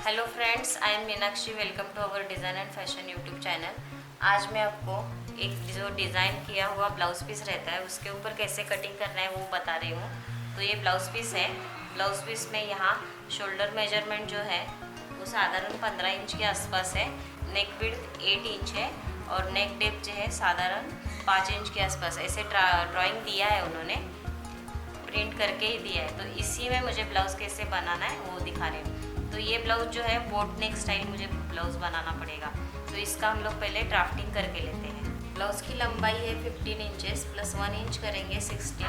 Hello friends, I am Meenakshi. Welcome to our design and fashion YouTube channel. आज मैं आपको एक जो डिज़ाइन किया हुआ ब्लाउज़ पीस रहता है उसके ऊपर कैसे कटिंग करना है वो बता रही हूँ। तो ये ब्लाउज़ पीस है। ब्लाउज़ पीस में यहाँ शोल्डर मेजरमेंट जो है वो साधारण 15 इंच के आसपास है। नेक विड्थ 8 इंच है और नेक डेप्थ जो है साधारण 5 इंच के आसपास। ऐसे ड्राइंग दिया है उन्होंने, प्रिंट करके ही दिया है। तो इसी में मुझे ब्लाउज़ कैसे बनाना है वो दिखा रही हूँ। तो ये ब्लाउज़ जो है बोट नेक स्टाइल मुझे ब्लाउज़ बनाना पड़ेगा। तो इसका हम लोग पहले ड्राफ्टिंग करके लेते हैं। ब्लाउज़ की लंबाई है 15 इंचेस प्लस 1 इंच करेंगे 16।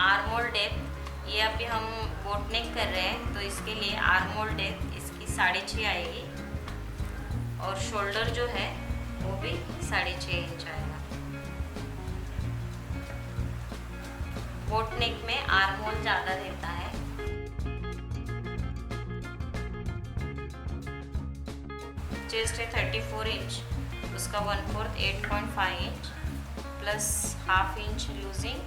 आर्म होल डेप्थ ये अभी हम बोट नेक कर रहे हैं तो इसके लिए आर्म होल डेप्थ इसकी 6.5 आएगी और शोल्डर जो है वो भी 6.5 इंच आएगा। बोट नेक में आर्म होल ज़्यादा रहता है। चेस्ट है 34 इंच, उसका 1/4 8.5 inch plus half inch losing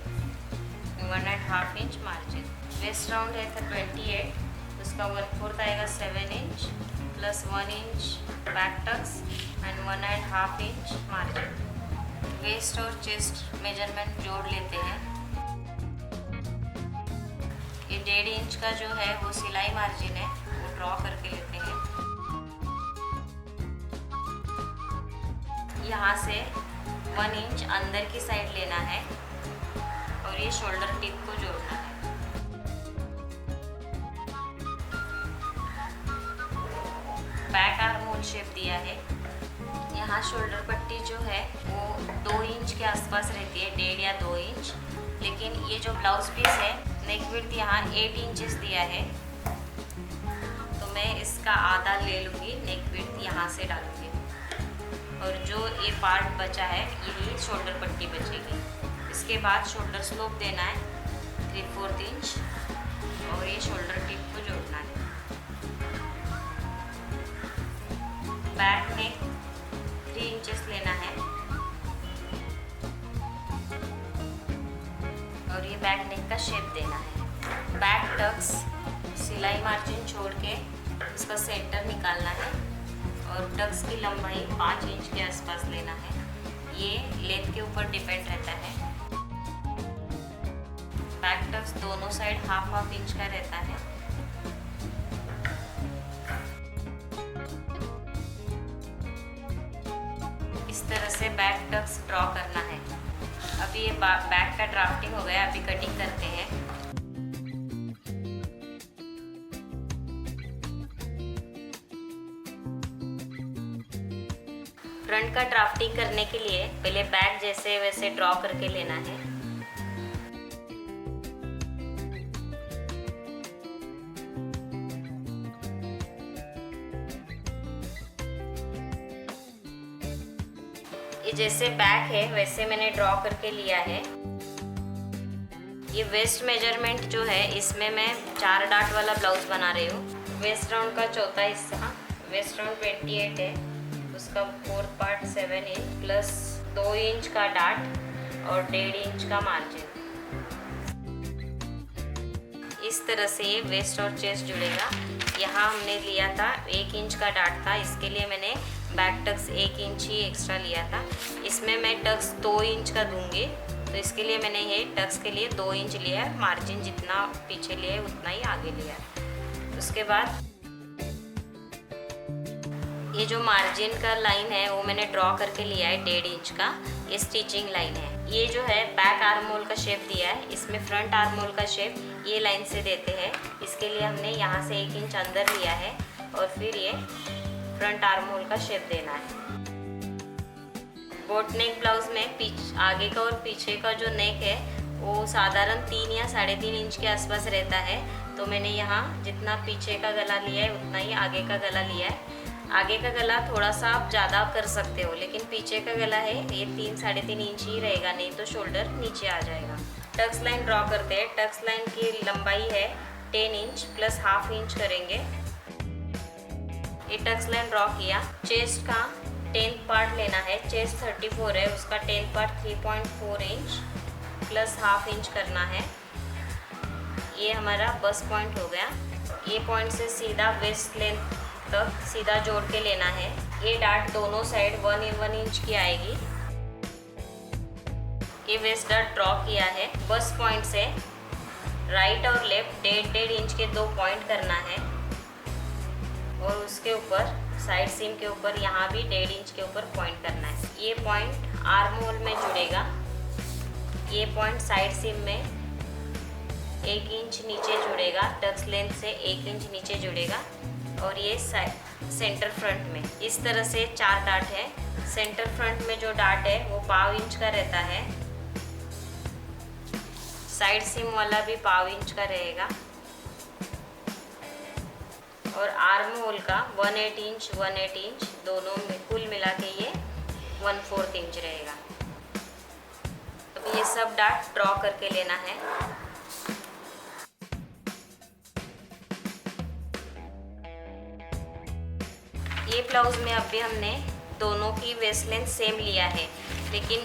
1.5 inch margin. Waist round है 28, उसका 1/4 आएगा 7 inch plus 1 inch back tucks and 1.5 inch margin. Waist और चेस्ट मेजरमेंट जोड़ लेते हैं। ये 1.5 इंच का जो है वो सिलाई मार्जिन है, वो ड्रॉ करके लेते हैं। यहाँ से 1 इंच अंदर की साइड लेना है और ये शोल्डर टिप को जोड़ना है। बैक आर्म होल शेप दिया है। यहाँ शोल्डर पट्टी जो है वो 2 इंच के आसपास रहती है, 1.5 या 2 इंच। लेकिन ये जो ब्लाउज पीस है नेक विड्थ यहाँ 8 इंचेस दिया है तो मैं इसका आधा ले लूँगी, नेक विड्थ यहाँ से डालूँगी और जो ये पार्ट बचा है यही शोल्डर पट्टी बचेगी। इसके बाद शोल्डर स्लोप देना है 3/4 इंच और ये शोल्डर टिप को जोड़ना है। बैक नेक 3 इंचेस लेना है और ये बैक नेक का शेप देना है। बैक टक्स सिलाई मार्जिन छोड़ के उसका सेंटर निकालना है और टक्स की लंबाई 5 इंच के आसपास लेना है। ये लेंथ के ऊपर डिपेंड रहता है। बैक टक्स दोनों साइड हाफ इंच का रहता है। इस तरह से बैक टक्स ड्रॉ करना है। अभी ये बैक का ड्राफ्टिंग हो गया, अभी कटिंग करते हैं। फ्रंट का ड्राफ्टिंग करने के लिए पहले बैक जैसे वैसे ड्रॉ करके लेना है। ये जैसे बैक है वैसे मैंने ड्रॉ करके लिया है। ये वेस्ट मेजरमेंट जो है इसमें मैं 4 डाट वाला ब्लाउज बना रही हूँ। वेस्ट राउंड का चौथा हिस्सा, वेस्ट राउंड 28 है, उसका 4th part 7 inch plus 2 inch का डाट और 1.5 इंच का मार्जिन। इस तरह से ये वेस्ट और चेस्ट जुड़ेगा। यहाँ हमने लिया था 1 इंच का डाट था, इसके लिए मैंने बैक टक्स 1 इंच ही एक्स्ट्रा लिया था। इसमें मैं टक्स 2 इंच का दूंगी तो इसके लिए मैंने ये टक्स के लिए 2 इंच लिया है। मार्जिन जितना पीछे लिया है उतना ही आगे लिया है। उसके बाद ये जो मार्जिन का लाइन है वो मैंने ड्रॉ करके लिया है 1.5 इंच का। ये स्टिचिंग लाइन है। ये जो है बैक आर्म होल का शेप दिया है, इसमें फ्रंट आर्म होल का शेप ये लाइन से देते हैं। इसके लिए हमने यहाँ से 1 इंच अंदर लिया है और फिर ये फ्रंट आर्म होल का शेप देना है। बोट नेक ब्लाउज में आगे का और पीछे का जो नेक है वो साधारण 3 या 3.5 इंच के आसपास रहता है। तो मैंने यहाँ जितना पीछे का गला लिया है उतना ही आगे का गला लिया है। आगे का गला थोड़ा सा आप ज़्यादा कर सकते हो, लेकिन पीछे का गला है ये 3-3.5 इंच ही रहेगा, नहीं तो शोल्डर नीचे आ जाएगा। टक्स लाइन ड्रॉ करते हैं। टक्स लाइन की लंबाई है 10 इंच प्लस हाफ इंच करेंगे। ये टक्स लाइन ड्रॉ किया। चेस्ट का 10th पार्ट लेना है। चेस्ट 34 है, उसका 10th part 3.4 inch plus half inch करना है। ये हमारा बस पॉइंट हो गया। ये पॉइंट से सीधा वेस्ट लेंथ तक सीधा जोड़ के लेना है। ये डार्ट दोनों साइड 1 इंच की आएगी। ये वेस्ट डार्ट ड्रॉ किया है। बस पॉइंट से राइट और लेफ्ट 1.5 इंच के 2 पॉइंट करना है और उसके ऊपर साइड सीम के ऊपर यहाँ भी 1.5 इंच के ऊपर पॉइंट करना है। ये पॉइंट आर्म होल में जुड़ेगा। ये पॉइंट साइड सीम में 1 इंच नीचे जुड़ेगा, टक्स लेंथ से 1 इंच नीचे जुड़ेगा और ये सेंटर फ्रंट में इस तरह से 4 डार्ट है। सेंटर फ्रंट में जो डार्ट है वो 1/2 इंच का रहता है। साइड सीम वाला भी 1/2 इंच का रहेगा और आर्म होल का 1/8 इंच दोनों में कुल मिला के ये 1/4 इंच रहेगा। अब ये सब डार्ट ड्रॉ करके लेना है। ये ब्लाउज में अभी हमने दोनों की वेस्ट लेंथ सेम लिया है, लेकिन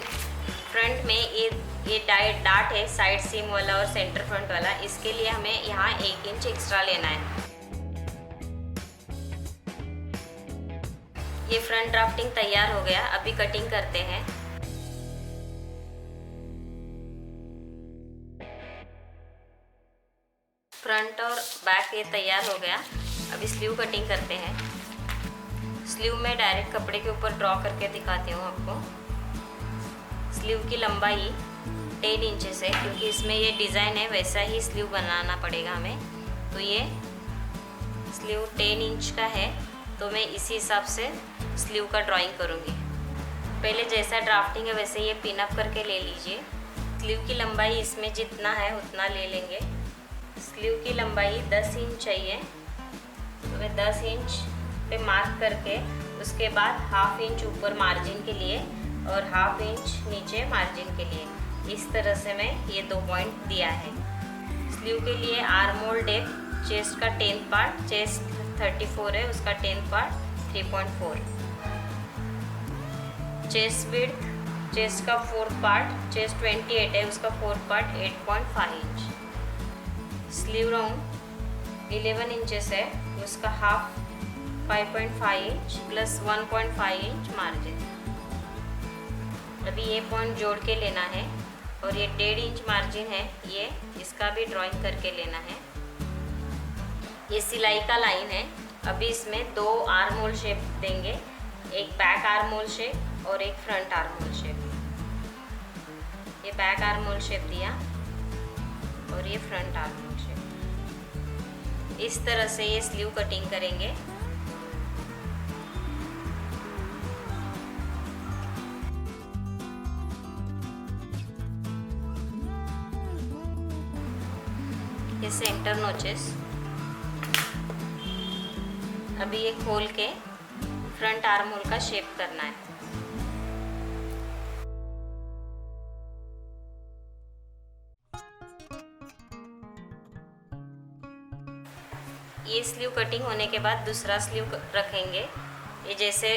फ्रंट में ये डार्ट है साइड सीम वाला और सेंटर फ्रंट वाला, इसके लिए हमें यहाँ 1 इंच एक्स्ट्रा लेना है। ये फ्रंट ड्राफ्टिंग तैयार हो गया। अभी कटिंग करते हैं। फ्रंट और बैक ये तैयार हो गया। अभी स्लीव कटिंग करते हैं। स्लीव में डायरेक्ट कपड़े के ऊपर ड्रॉ करके दिखाती हूँ आपको। स्लीव की लंबाई 10 इंचेस है, क्योंकि इसमें ये डिज़ाइन है वैसा ही स्लीव बनाना पड़ेगा हमें। तो ये स्लीव 10 इंच का है, तो मैं इसी हिसाब से स्लीव का ड्राइंग करूँगी। पहले जैसा ड्राफ्टिंग है वैसे ये पिन अप करके ले लीजिए। स्लीव की लंबाई इसमें जितना है उतना ले लेंगे। स्लीव की लंबाई 10 इंच चाहिए, तो मैं 10 इंच पे मार्क करके उसके बाद 1/2 इंच ऊपर मार्जिन के लिए और 1/2 इंच नीचे मार्जिन के लिए, इस तरह से मैं ये 2 पॉइंट दिया है। स्लीव के लिए आर्म होल डेप्थ चेस्ट का 10th पार्ट, चेस्ट 34 है उसका 10th part 3.4। Chest width chest का 4th पार्ट, चेस्ट 28 है उसका 4th part 8.5 inch. Sleeve round 11 inches है, उसका half 5.5 inch plus 1.5 inch margin. अभी ये पॉइंट जोड़ के लेना है और ये 1.5 इंच मार्जिन है, ये इसका भी ड्राइंग करके लेना है। ये सिलाई का लाइन है। अभी इसमें 2 आर्म होल शेप देंगे, एक बैक आर्म होल शेप और एक फ्रंट आर्म होल शेप। ये बैक आर्म होल शेप दिया और ये फ्रंट आर्म होल शेप। इस तरह से ये स्लीव कटिंग करेंगे। ये सेंटर नोचेस। अभी ये खोल के फ्रंट आर्म होल का शेप करना है। ये स्लीव कटिंग होने के बाद दूसरा स्लीव रखेंगे। ये जैसे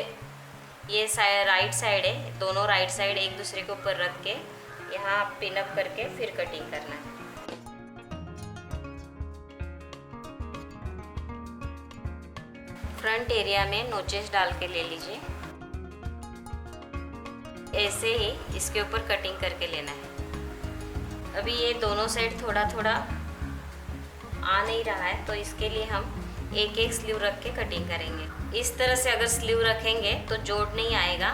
ये राइट साइड है, दोनों राइट साइड एक दूसरे के ऊपर रख के यहाँ पिन अप करके फिर कटिंग करना है। फ्रंट एरिया में नोचेस डाल के ले लीजिए। ऐसे ही इसके ऊपर कटिंग करके लेना है। अभी ये दोनों साइड थोड़ा थोड़ा आ नहीं रहा है, तो इसके लिए हम एक एक स्लीव रख के कटिंग करेंगे। इस तरह से अगर स्लीव रखेंगे तो जोड़ नहीं आएगा।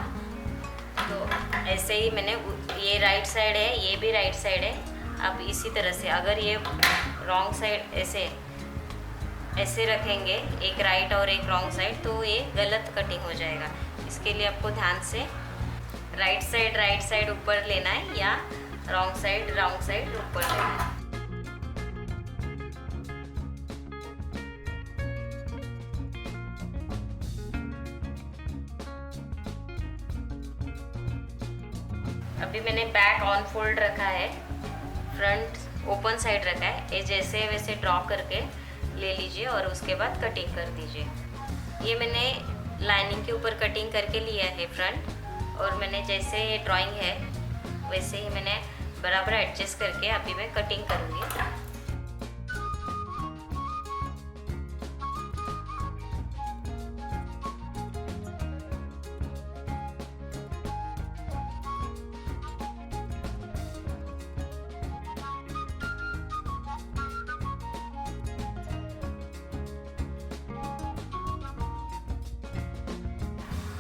तो ऐसे ही मैंने, ये राइट साइड है, ये भी राइट साइड है। अब इसी तरह से अगर ये रॉन्ग साइड ऐसे रखेंगे, एक राइट और एक रॉन्ग साइड, तो ये गलत कटिंग हो जाएगा। इसके लिए आपको ध्यान से राइट साइड ऊपर लेना है या रॉन्ग साइड ऊपर लेना है। अभी मैंने बैक ऑन फोल्ड रखा है, फ्रंट ओपन साइड रखा है। ये जैसे वैसे ड्रॉ करके ले लीजिए और उसके बाद कटिंग कर दीजिए। ये मैंने लाइनिंग के ऊपर कटिंग करके लिया है फ्रंट, और मैंने जैसे ये ड्राइंग है वैसे ही मैंने बराबर एडजस्ट करके अभी मैं कटिंग करूँगी।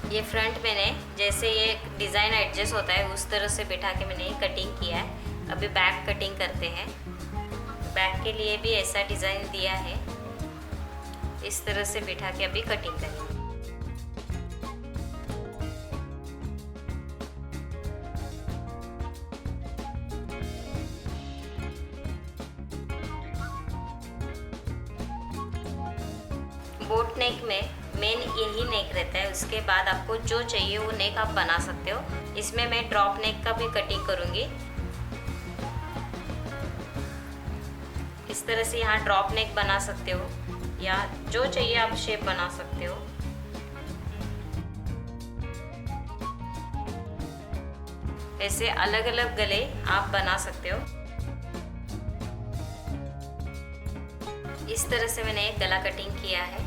ये फ्रंट मैंने जैसे ये डिज़ाइन एडजस्ट होता है उस तरह से बैठा के मैंने ये कटिंग किया है। अभी बैक कटिंग करते हैं। बैक के लिए भी ऐसा डिज़ाइन दिया है, इस तरह से बैठा के अभी कटिंग करेंगे। बोट नेक में मेन यही नेक रहता है, उसके बाद आपको जो चाहिए वो नेक आप बना सकते हो। इसमें मैं ड्रॉप नेक का भी कटिंग करूँगी। इस तरह से यहाँ ड्रॉप नेक बना सकते हो या जो चाहिए आप शेप बना सकते हो। ऐसे अलग अलग गले आप बना सकते हो। इस तरह से मैंने एक गला कटिंग किया है।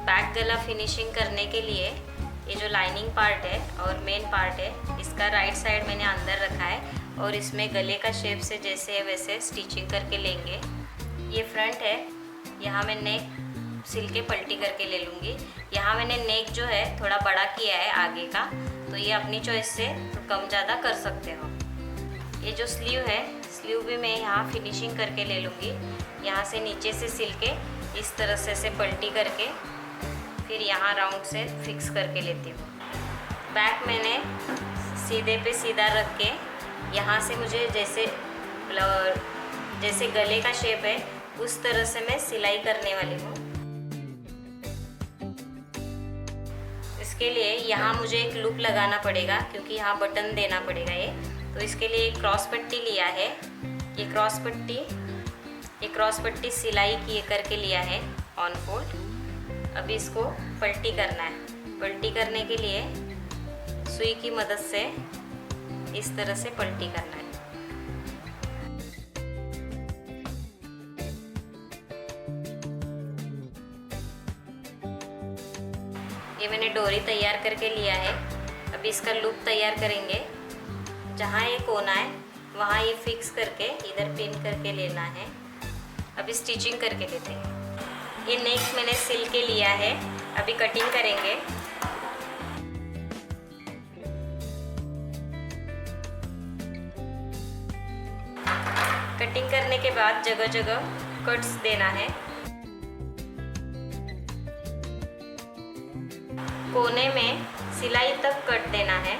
बैक गला फिनिशिंग करने के लिए ये जो लाइनिंग पार्ट है और मेन पार्ट है, इसका राइट साइड मैंने अंदर रखा है और इसमें गले का शेप से जैसे है वैसे स्टिचिंग करके लेंगे। ये फ्रंट है, यहाँ मैं नेक सिल के पलटी करके ले लूँगी। यहाँ मैंने नेक जो है थोड़ा बड़ा किया है आगे का, तो ये अपनी चॉइस से तो कम ज़्यादा कर सकते हो। ये जो स्लीव है, स्लीव भी मैं यहाँ फिनिशिंग करके ले लूँगी। यहाँ से नीचे से सिल के इस तरह से पलटी करके फिर यहाँ राउंड से फिक्स करके लेती हूँ। बैक मैंने सीधे पे सीधा रख के यहाँ से मुझे जैसे गले का शेप है उस तरह से मैं सिलाई करने वाली हूँ। इसके लिए यहाँ मुझे एक लूप लगाना पड़ेगा क्योंकि यहाँ बटन देना पड़ेगा ये, तो इसके लिए एक क्रॉस पट्टी लिया है। ये क्रॉस पट्टी सिलाई किए करके लिया है ऑन फोल्ड। अभी इसको पलटी करना है। पलटी करने के लिए सुई की मदद से इस तरह से पलटी करना है। ये मैंने डोरी तैयार करके लिया है। अभी इसका लूप तैयार करेंगे। जहाँ ये कोना है वहाँ ये फिक्स करके इधर पिन करके लेना है। अभी स्टिचिंग करके लेते हैं। ये नेक मैंने सिल के लिया है, अभी कटिंग करेंगे। कटिंग करने के बाद जगह जगह कट्स देना है। कोने में सिलाई तक कट देना है।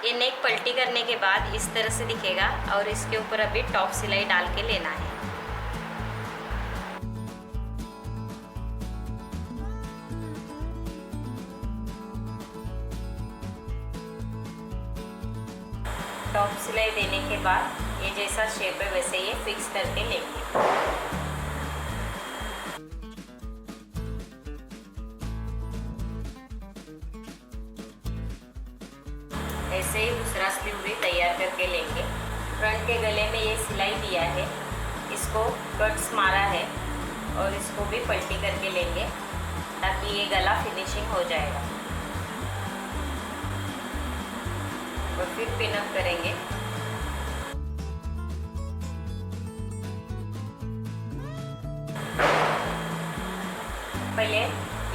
ये नेक पलटी करने के बाद इस तरह से दिखेगा और इसके ऊपर अभी टॉप सिलाई डाल के लेना है। टॉप सिलाई देने के बाद ये जैसा शेप है वैसे ये फिक्स करके लेंगे। ऐसे ही दूसरा स्लीव भी तैयार करके लेंगे। फ्रंट के गले में ये सिलाई दिया है, इसको कट्स मारा है और इसको भी पलटी करके लेंगे ताकि ये गला फिनिशिंग हो जाएगा। और फिर पिन अप करेंगे। पहले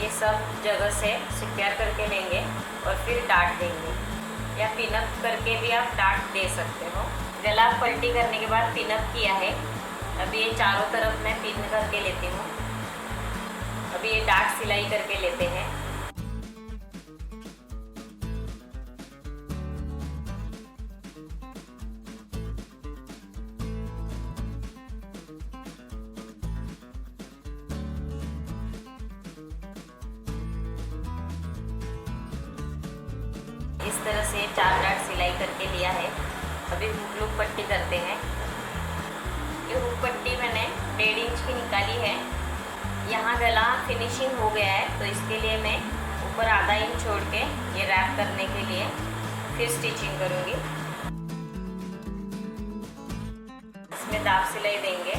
ये सब जगह से सिक्योर करके लेंगे और फिर डाट देंगे, या पिन अप करके भी आप डाट दे सकते हो। गला पलटी करने के बाद पिन अप किया है। अभी ये चारों तरफ मैं पिन करके लेती हूँ। अभी ये डाट सिलाई करके लेते हैं। इस तरह से 4 डाट सिलाई करके लिया है। अभी हुक लूप पट्टी करते हैं। ये हुक पट्टी मैंने 1.5 इंच की निकाली है। यहाँ गला फिनिशिंग हो गया है तो इसके लिए मैं ऊपर आधा इंच छोड़ के ये रैप करने के लिए फिर स्टिचिंग करूँगी। इसमें दाब सिलाई देंगे।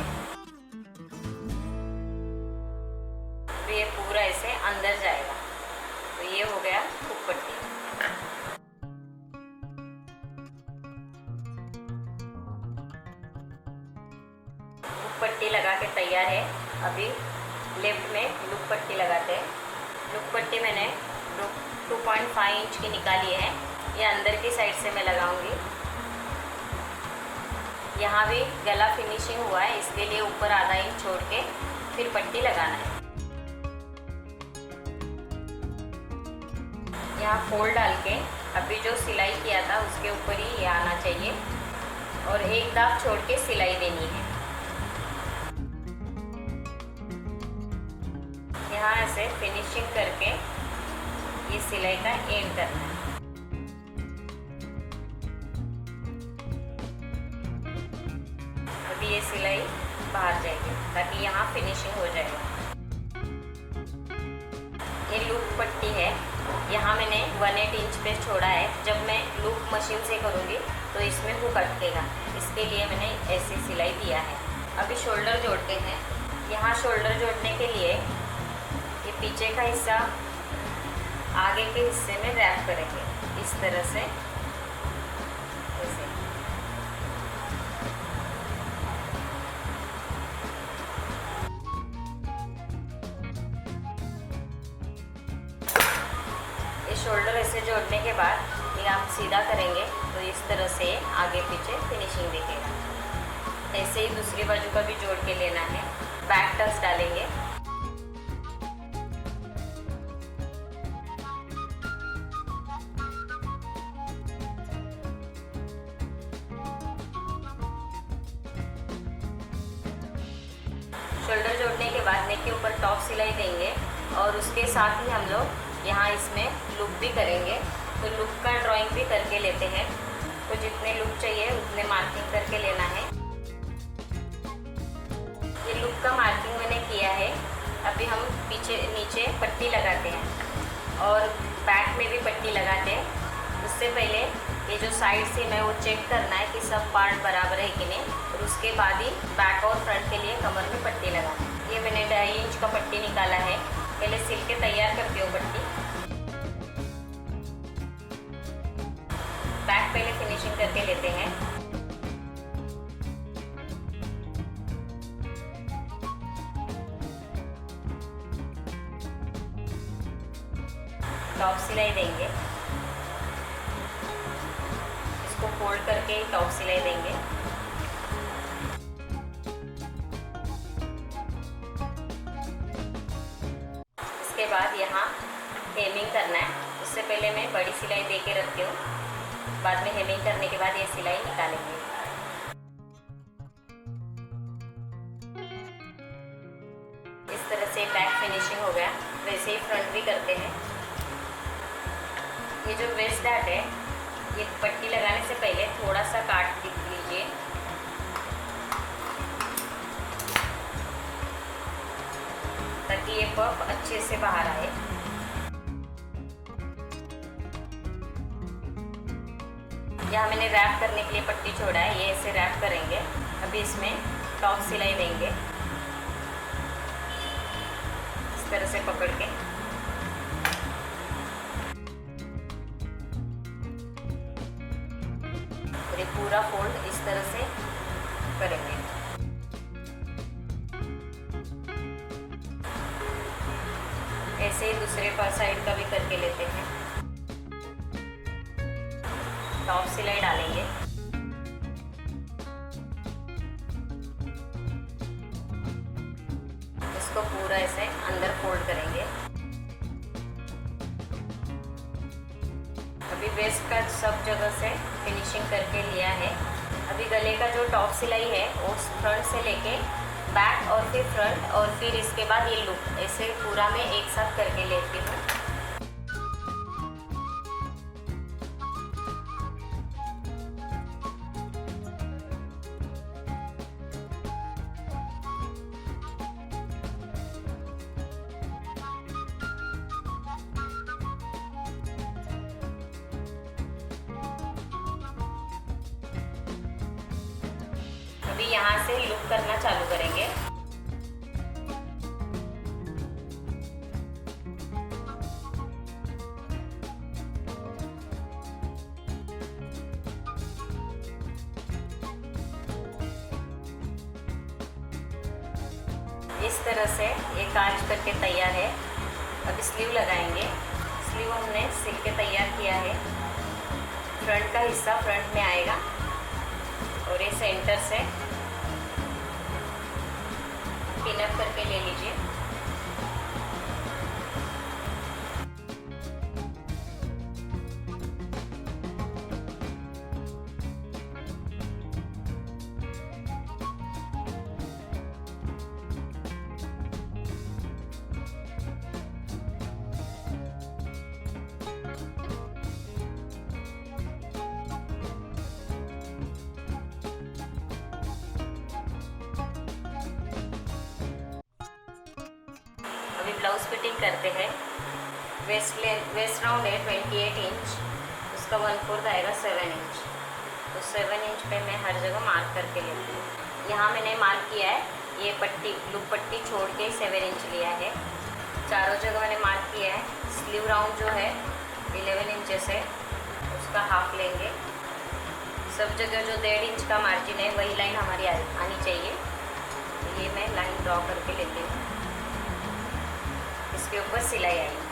तो ये पूरा ऐसे अंदर जाएगा। तो ये हो गया हुक पट्टी। पट्टी लगा के तैयार है। अभी लेफ्ट में लूप पट्टी लगाते हैं। लुक पट्टी मैंने 2.5 इंच की निकाली है। ये अंदर की साइड से मैं लगाऊंगी। यहाँ भी गला फिनिशिंग हुआ है, इसके लिए ऊपर आधा इंच छोड़ के फिर पट्टी लगाना है। यहाँ फोल्ड डाल के अभी जो सिलाई किया था उसके ऊपर ही ये आना चाहिए और एक दाग छोड़ के सिलाई देनी है। यहाँ ऐसे फिनिशिंग करके ये सिलाई का एंड करना है। अभी ये सिलाई बाहर जाएगी ताकि यहाँ फिनिशिंग हो जाएगा। ये लूप पट्टी है, यहाँ मैंने 1/8 इंच पे छोड़ा है। जब मैं लूप मशीन से करूँगी तो इसमें हुक अटकेगा, इसके लिए मैंने ऐसी सिलाई दिया है। अभी शोल्डर जोड़ते हैं। यहाँ शोल्डर जोड़ने के लिए ये पीछे का हिस्सा आगे के हिस्से में रैप करेंगे इस तरह से, ऐसे। ये शोल्डर ऐसे जोड़ने के बाद ये आप सीधा करेंगे तो इस तरह से आगे पीछे फिनिशिंग दिखेगा। ऐसे ही दूसरी बाजू का भी जोड़ के लेना है। बैक टक्स डालेंगे। शोल्डर जोड़ने के बाद नेक के ऊपर टॉप सिलाई देंगे और उसके साथ ही हम लोग यहाँ इसमें लूप भी करेंगे। तो लूप का ड्राइंग भी करके लेते हैं। तो जितने लूप चाहिए उतने मार्किंग करके लेना है। ये लूप का मार्किंग मैंने किया है। अभी हम पीछे नीचे पट्टी लगाते हैं और बैक में भी पट्टी लगाते हैं। उससे पहले ये जो साइड से मैं वो चेक करना है कि सब पार्ट बराबर है कि नहीं, और उसके बाद ही बैक और फ्रंट के लिए कमर में पट्टी लगाना है। ये मैंने 2.5 इंच का पट्टी निकाला है। पहले सिल के तैयार करती हूँ पट्टी। बैक पहले फिनिशिंग करके लेते हैं। टॉप सिलाई देंगे, इसको फोल्ड करके टॉप सिलाई देंगे। इसके बाद यहाँ हेमिंग करना है। उससे पहले मैं बड़ी सिलाई दे के रखती हूँ, बाद में हेमिंग करने के बाद ये सिलाई निकालेंगे। इस तरह से बैक फिनिशिंग हो गया। वैसे ही फ्रंट भी करते हैं। ये जो वेस्ट डार्ट है, ये पट्टी लगाने से पहले थोड़ा सा काट लीजिए। ताकि ये पफ अच्छे से बाहर आए। यहाँ मैंने रैप करने के लिए पट्टी छोड़ा है, ये ऐसे रैप करेंगे। अभी इसमें टॉप सिलाई देंगे इस तरह से पकड़ के। ये पूरा फोल्ड इस तरह से करेंगे। ऐसे ही दूसरे साइड का भी करके लेते हैं। टॉप सिलाई डालेंगे। इसको पूरा ऐसे अंदर फोल्ड करेंगे। अभी वेस्ट का सब जगह से फिनिशिंग करके लिया है। अभी गले का जो टॉप सिलाई है वो फ्रंट से लेके बैक और फिर फ्रंट और फिर इसके बाद ये लूप, ऐसे पूरा मैं एक साथ करके लेती हूँ। अभी यहाँ से लूप करना चालू करेंगे। इस तरह से ये काज करके तैयार है। अब स्लीव लगाएंगे। स्लीव हमने सिल के तैयार किया है। फ्रंट का हिस्सा फ्रंट में आएगा और ये सेंटर से पिनअप करके ले लीजिए। अभी ब्लाउज फिटिंग करते हैं। वेस्ट राउंड है 28 इंच, उसका 1/4 आएगा 7 इंच। तो 7 इंच पे मैं हर जगह मार्क करके लेती हूँ। यहाँ मैंने मार्क किया है, ये पट्टी ब्लू पट्टी छोड़ के 7 इंच लिया है। चारों जगह मैंने मार्क किया है। स्लीव राउंड जो है 11 इंचेस है, उसका हाफ लेंगे। सब जगह जो 1.5 इंच का मार्जिन है वही लाइन हमारी आनी चाहिए। ये मैं लाइन ड्रॉ करके लेती हूँ। इसके ऊपर सिलाई आएगी।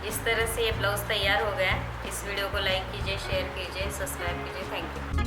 इस तरह से ये ब्लाउज़ तैयार हो गया। इस वीडियो को लाइक कीजिए, शेयर कीजिए, सब्सक्राइब कीजिए। Thank you.